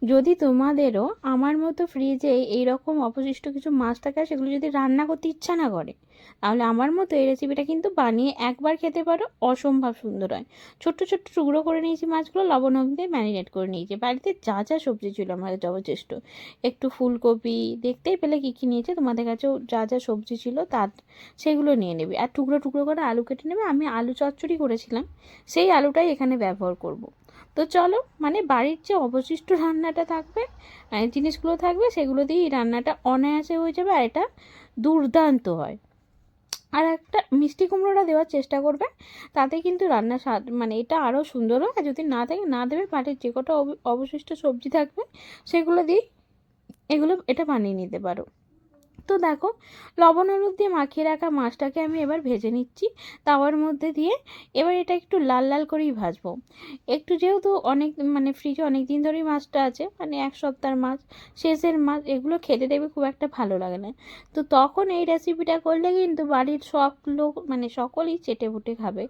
যদি তোমাদেরও আমার মতো ফ্রিজে এইরকম অবশিষ্ট কিছু মাছ থাকে আর সেগুলো যদি রান্না করতে ইচ্ছা না করে, তাহলে আমার মতো এই রেসিপিটা কিন্তু বানিয়ে একবার খেতে পারো, অসম্ভব সুন্দর হয়। ছোট্ট ছোট্ট টুকরো করে নিয়েছি মাছগুলো, লবণ হলুদ দিয়ে ম্যারিনেট করে নিয়েছি। বাড়িতে যা যা সবজি ছিল আমাদের যথেষ্ট, একটু ফুলকপি, দেখতেই পেলে কী কী নিয়েছে, তোমাদের কাছেও যা যা সবজি ছিল তার সেগুলো নিয়ে নেবে। আর টুকরো টুকরো করে আলু কেটে নেবে। আমি আলু চচ্চড়ি করেছিলাম, সেই আলুটাই এখানে ব্যবহার করব। তো চলো, মানে বাড়ির যে অবশিষ্ট রান্নাটা থাকবে, জিনিসগুলো থাকবে, সেগুলো দিয়েই রান্নাটা অনায়াসে হয়ে যাবে, আর এটা দুর্দান্ত হয়। আর একটা মিষ্টি কুমড়োটা দেওয়ার চেষ্টা করবে, তাতে কিন্তু রান্নার স্বাদ মানে এটা আরও সুন্দর হয়। আর যদি না থাকে না দেবে, বাড়ির যে কটা অবশিষ্ট সবজি থাকবে সেগুলো দিয়েই এটা বানিয়ে নিতে পারো। তো দেখো, লবণ হলুদ দিয়ে মাখিয়ে রাখা মাছটাকে আমি এবার ভেজে নিচ্ছি তাওয়ার মধ্যে দিয়ে। এবার এটা একটু লাল লাল করেই ভাজবো। একটু যেহেতু অনেক মানে ফ্রিজে অনেক দিন ধরেই মাছটা আছে, মানে এক সপ্তাহের মাছ, শেষের মাছ, এগুলো খেতে দেবে খুব একটা ভালো লাগে না। তো তখন এই রেসিপিটা করলে কিন্তু বাড়ির সব লোক মানে সকলেই চেটে পুটে খাবে,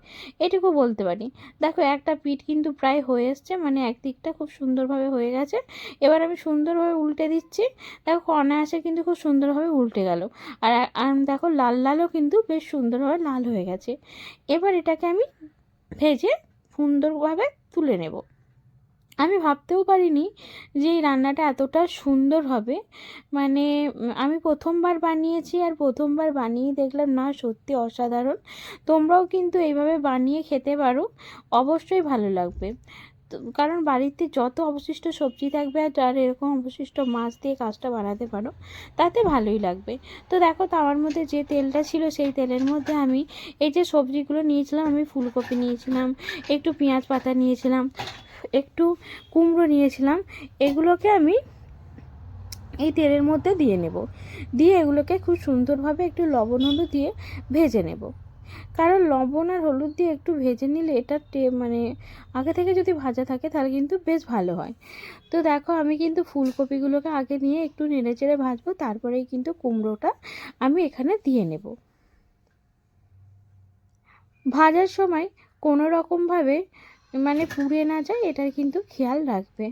এটুকু বলতে পারি। দেখো, একটা পিঠ কিন্তু প্রায় হয়ে এসছে, মানে একদিকটা খুব সুন্দরভাবে হয়ে গেছে। এবার আমি সুন্দরভাবে উল্টে দিচ্ছি। দেখো, অনায়াসে কিন্তু খুব সুন্দরভাবে উল্টে গেল। আর দেখো, লাল লালও কিন্তু বেশ সুন্দরভাবে লাল হয়ে গেছে। এবার এটাকে আমি ভেজে সুন্দরভাবে তুলে নেব। আমি ভাবতেও পারিনি যে এই রান্নাটা এতটা সুন্দর হবে। মানে আমি প্রথমবার বানিয়েছি, আর প্রথমবার বানিয়ে দেখলাম না, সত্যি অসাধারণ। তোমরাও কিন্তু এইভাবে বানিয়ে খেতে পারো, অবশ্যই ভালো লাগবে। তো কারণ বাড়িতে যত অবশিষ্ট সবজি থাকবে আর যার এরকম অবশিষ্ট মাছ দিয়ে কাজটা বানাতে পারো, তাতে ভালোই লাগবে। তো দেখো, তাওয়ার মধ্যে যে তেলটা ছিল সেই তেলের মধ্যে আমি এই যে সবজিগুলো নিয়েছিলাম, আমি ফুলকপি নিয়েছিলাম, একটু পেঁয়াজ পাতা নিয়েছিলাম, একটু কুমড়ো নিয়েছিলাম, এগুলোকে আমি এই তেলের মধ্যে দিয়ে নেব। দিয়ে এগুলোকে খুব সুন্দরভাবে একটু লবণ হলুদ দিয়ে ভেজে নেব। কারণ লবণ আর হলুদ দিয়ে একটু ভেজে নিলে এটা মানে আগে থেকে যদি ভাজা থাকে তাহলে কিন্তু বেশ ভালো হয়। তো দেখো, আমি কিন্তু ফুলকপিগুলোকে আগে নিয়ে একটু নেড়ে চেড়ে ভাজবো, তারপরেই কিন্তু কুমড়োটা আমি এখানে দিয়ে নেব। ভাজার সময় কোনো রকমভাবে মানে পুড়ে না যায়, এটার কিন্তু খেয়াল রাখবে।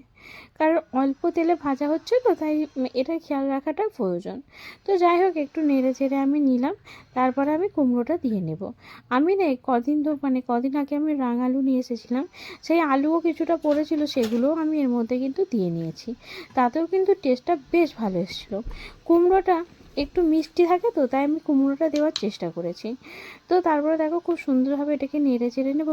কারণ অল্প তেলে ভাজা হচ্ছে তো, তাই এটার খেয়াল রাখাটা প্রয়োজন। তো যাই হোক, একটু নেড়ে চেড়ে আমি নিলাম, তারপরে আমি কুমড়োটা দিয়ে নেব। আমি না কদিন আগে আমি রাঙালু নিয়ে এসেছিলাম, সেই আলুও কিছুটা পড়েছিল, সেগুলোও আমি এর মধ্যে কিন্তু দিয়ে নিয়েছি। তাতেও কিন্তু টেস্টটা বেশ ভালো এসেছিলো। কুমড়োটা একটু মিষ্টি থাকে তো, তাই আমি কুমড়োটা দেওয়ার চেষ্টা করেছি। তো তারপরে দেখো, খুব সুন্দরভাবে এটাকে নেড়ে চেড়ে নেবো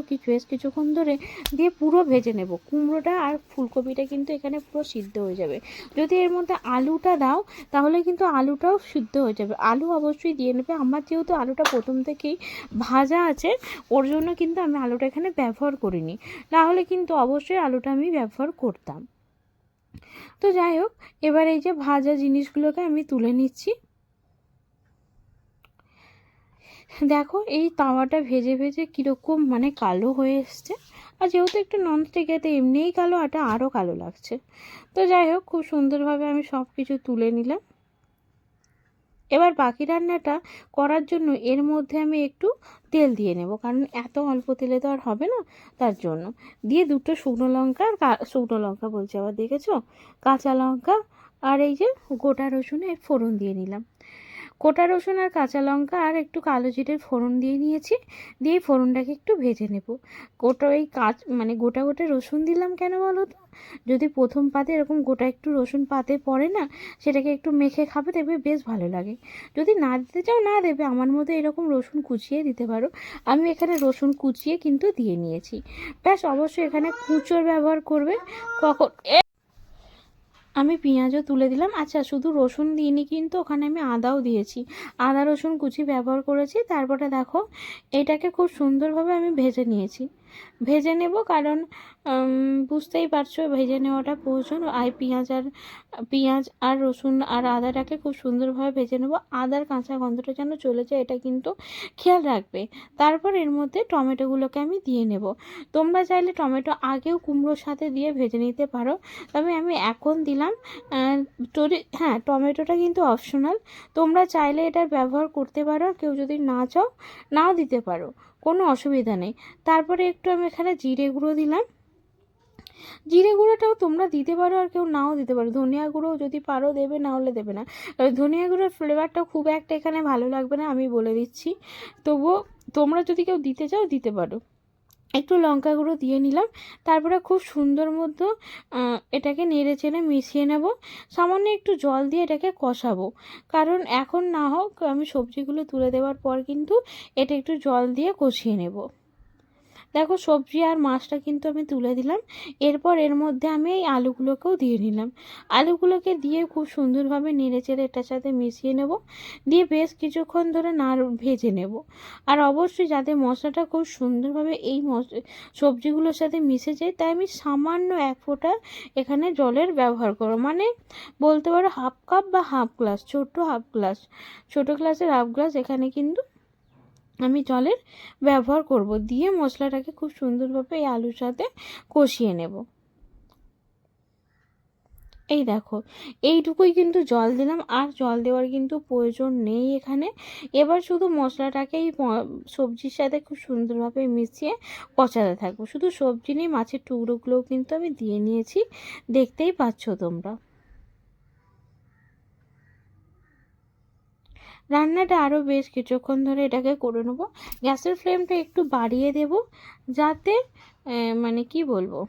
কিছুক্ষণ ধরে, দিয়ে পুরো ভেজে নেব। কুমড়োটা আর ফুলকপিটা কিন্তু এখানে পুরো সিদ্ধ হয়ে যাবে। যদি এর মধ্যে আলুটা দাও, তাহলে কিন্তু আলুটাও সিদ্ধ হয়ে যাবে। আলু অবশ্যই দিয়ে নেবে। আমার যেহেতু আলুটা প্রথম থেকেই ভাজা আছে, ওর জন্য কিন্তু আমি আলুটা এখানে ব্যবহার করিনি, নাহলে কিন্তু অবশ্যই আলুটা আমি ব্যবহার করতাম। তো যাই হোক, এবার এই যে ভাজা জিনিসগুলোকে আমি তুলে নিচ্ছি। দেখো, এই তাওয়াটা ভেজে ভেজে কীরকম মানে কালো হয়ে এসছে। আর যেহেতু একটু ননস্টিকেতে এমনিই কালো, এটা আরও কালো লাগছে। তো যাই হোক, খুব সুন্দরভাবে আমি সব কিছু তুলে নিলাম। এবার বাকি রান্নাটা করার জন্য এর মধ্যে আমি একটু তেল দিয়ে নেব, কারণ এত অল্প তেলে তো আর হবে না, তার জন্য। দিয়ে দুটো শুকনো লঙ্কা, আর শুকনো লঙ্কা বলছি আবার, দেখেছো, কাঁচা লঙ্কা আর এই যে গোটা রসুনের ফোড়ন দিয়ে নিলাম। গোটা রসুন আর কাঁচা লঙ্কা আর একটু কালো জিরের ফোড়ন দিয়ে নিয়েছি। দিয়ে ফোড়নটাকে একটু ভেজে নেব। গোটা এই মানে গোটা গোটা রসুন দিলাম কেন বলো তো? যদি প্রথম পাতে এরকম গোটা একটু রসুন পাতে পড়ে না, সেটাকে একটু মেখে খাবে, দেখবে বেশ ভালো লাগে। যদি না দিতে চাও না দেবে, আমার মতো এরকম রসুন কুচিয়ে দিতে পারো। আমি এখানে রসুন কুচিয়ে কিন্তু দিয়ে নিয়েছি। ব্যাস, অবশ্যই এখানে কুঁচোর ব্যবহার করবে। কখন আমি পেঁয়াজও তুলে দিলাম। আচ্ছা, শুধু রসুন দিইনি কিন্তু, ওখানে আমি আদাও দিয়েছি, আদা রসুন কুচি ব্যবহার করেছি। তারপরে দেখো, এটাকে খুব সুন্দরভাবে আমি ভেজে নিয়েছি, ভেজে নেব। কারণ বুঝতেই পারছো, ভেজে নেওয়াটা প্রয়োজন। পেঁয়াজ আর রসুন আর আদাটাকে খুব সুন্দরভাবে ভেজে নেব। আদার কাঁচা গন্ধটা যেন চলে যায়, এটা কিন্তু খেয়াল রাখবে। তারপর এর মধ্যে টমেটোগুলোকে আমি দিয়ে নেব। তোমরা চাইলে টমেটো আগেও কুমড়োর সাথে দিয়ে ভেজে নিতে পারো, তবে আমি এখন দিলাম। হ্যাঁ, টমেটোটা কিন্তু অপশনাল, তোমরা চাইলে এটার ব্যবহার করতে পারো, কেউ যদি না চাও নাও দিতে পারো, কোনো অসুবিধা নেই। তারপরে একটু আমি এখানে জিরে গুঁড়ো দিলাম। জিরে গুঁড়োটাও তোমরা দিতে পারো আর কেউ নাও দিতে পারো, ধনিয়া গুঁড়ো যদি পারো দেবে, না হলে দেবে না। ধনিয়া গুঁড়োর ফ্লেভারটা খুব একটা এখানে ভালো লাগবে না, আমি বলে দিচ্ছি। তবুও তোমরা যদি কেউ দিতে চাও দিতে পারো। একটু লঙ্কা গুঁড়ো দিয়ে নিলাম, তারপরে খুব সুন্দর মতো এটাকে নেড়ে চেড়ে মিশিয়ে নেব। সামান্য একটু জল দিয়ে এটাকে কষাবো, কারণ এখন না হোক আমি সবজিগুলো তুলে দেওয়ার পর কিন্তু এটা একটু জল দিয়ে কষিয়ে নেব। দেখো সবজি আর মাছটা কিন্তু আমি তুলে দিলাম। এরপর এর মধ্যে আমি এই আলুগুলোকেও দিয়ে নিলাম। আলুগুলোকে দিয়ে খুব সুন্দরভাবে নেড়েচেড়ে এটার সাথে মিশিয়ে নেব, দিয়ে বেশ কিছুক্ষণ ধরে ভেজে নেব। আর অবশ্যই যাতে মশলাটা খুব সুন্দরভাবে এই সবজিগুলোর সাথে মিশে যায়, তাই আমি সামান্য 1 ফোঁটা এখানে জলের ব্যবহার করব, মানে বলতে পারো হাফ কাপ বা হাফ গ্লাস, ছোটো গ্লাসের হাফ গ্লাস এখানে কিন্তু আমি জলের ব্যবহার করব। দিয়ে মশলাটাকে খুব সুন্দরভাবে এই আলুর সাথে কষিয়ে নেব। এই দেখো এইটুকুই কিন্তু জল দিলাম, আর জল দেওয়ার কিন্তু প্রয়োজন নেই এখানে। এবার শুধু মশলাটাকে এই সবজির সাথে খুব সুন্দরভাবে মিশিয়ে কষাতে থাকবো। শুধু সবজি নেই, মাছের টুকরোগুলোও কিন্তু আমি দিয়ে নিয়েছি, দেখতেই পাচ্ছ তোমরা। রান্নাটা আরও বেশ কিছুক্ষণ ধরে এটাকে করে নেবো। গ্যাসের ফ্লেমটা একটু বাড়িয়ে দেব, যাতে মানে কি বলবো,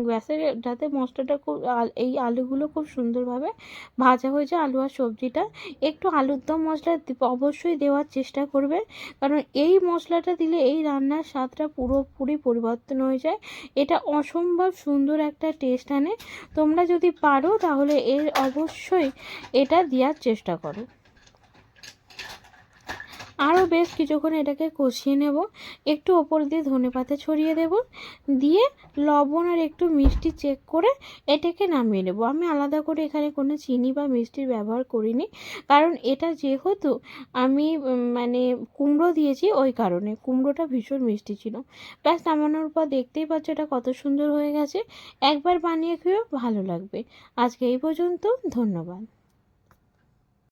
গ্যাসের যাতে মশলাটা খুব এই আলুগুলো খুব সুন্দরভাবে ভাজা হয়ে যায়, আলু আর সবজিটা। একটু আলুর দম মশলা অবশ্যই দেওয়ার চেষ্টা করবে, কারণ এই মশলাটা দিলে এই রান্নার স্বাদটা পুরোপুরি পরিবর্তন হয়ে যায়। এটা অসম্ভব সুন্দর একটা টেস্ট আনে। তোমরা যদি পারো তাহলে অবশ্যই এটা দেওয়ার চেষ্টা করো। আরও বেশ কিছুক্ষণ এটাকে কষিয়ে নেব। একটু ওপর দিয়ে ধনেপাতা ছড়িয়ে দেব, দিয়ে লবণ আর একটু মিষ্টি চেক করে এটাকে নামিয়ে নেব। আমি আলাদা করে এখানে কোনো চিনি বা মিষ্টির ব্যবহার করিনি, কারণ এটা যেহেতু আমি মানে কুমড়ো দিয়েছি, ওই কারণে কুমড়োটা ভীষণ মিষ্টি ছিল। প্লাস নামানোর পর দেখতেই পাচ্ছ এটা কত সুন্দর হয়ে গেছে। একবার বানিয়ে খেয়েও ভালো লাগবে। আজকে এই পর্যন্ত, ধন্যবাদ।